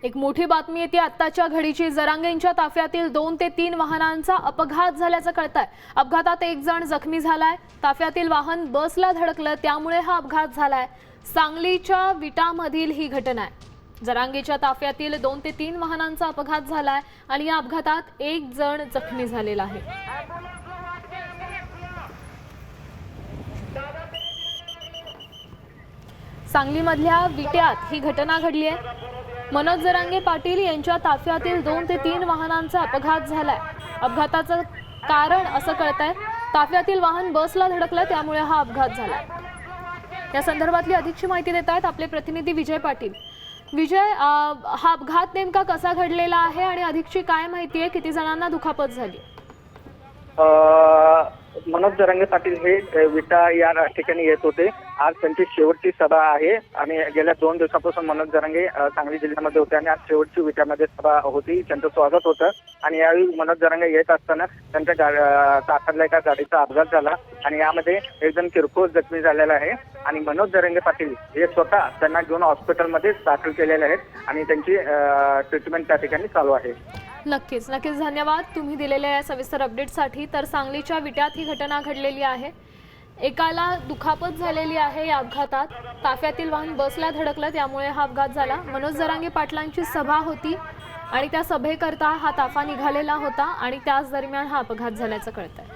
एक मोठी बातमी येते आत्ताच्या घडीची। जरांगेंच्या ताफ्यातील 2 ते 3 वाहनांचा अपघात झाल्याचं कळतंय। अपघातात एक जण जखमी झालाय। ताफ्यातील वाहन बसला धडकलं, त्यामुळे हा अपघात झालाय। सांगलीच्या विटामधील ही घटना आहे। जरांगेच्या ताफ्यातील 2 ते 3 वाहनांचा अपघात झालाय आणि या अपघातात एक जण जखमी झालेला आहे। सांगलीमधल्या विट्यात ही घटना घडली आहे। मनोज जरांगे पाटील यांच्या ताफ्यातील 2 ते 3 वाहनांचा अपघात झालाय। अपघाताचं कारण असं कळतंय, ताफ्यातील वाहन बसला धडकलं, त्यामुळे हा अपघात झाला। या संदर्भातली अधिकची माहिती देत आहेत आपले प्रतिनिधी विजय पाटील। विजय, हा अपघात नेमका कसा घडलेला आहे आणि अधिकची काय माहिती आहे? किती जणांना दुखापत झाली? मनोज जरांगे पाटील हे विटा या ठिकाणी येत होते। आज त्यांची शेवटची सभा आहे आणि गेल्या 2 दिवसापासून मनोज जरांगे सांगली जिल्ह्यामध्ये होते आणि आज शेवटची विटामध्ये सभा होती। त्यांचं स्वागत होतं आणि यावेळी मनोज जरांगे येत असताना त्यांच्या ताफ्यातल्या एका गाडीचा अपघात झाला आणि यामध्ये एक जण किरकोळ जखमी झालेला आहे आणि मनोज जरांगे पाटील हे स्वतः त्यांना घेऊन हॉस्पिटलमध्ये दाखल केलेले आहेत आणि त्यांची ट्रीटमेंट त्या ठिकाणी चालू आहे। नक्कीच धन्यवाद तुम्ही दिलेल्या सविस्तर अपडेटसाठी। तर सांगलीच्या विट्यात ही घटना घडलेली आहे। एकाला दुखापत झालेली आहे या अपघातात। ताफ्यातील वाहन बसला धडकलं, त्यामुळे हा अपघात झाला। मनोज जरांगे पाटलांची सभा होती आणि त्या सभेकरता हा ताफा निघालेला होता आणि त्याच दरम्यान हा अपघात झाल्याचं कळतंय।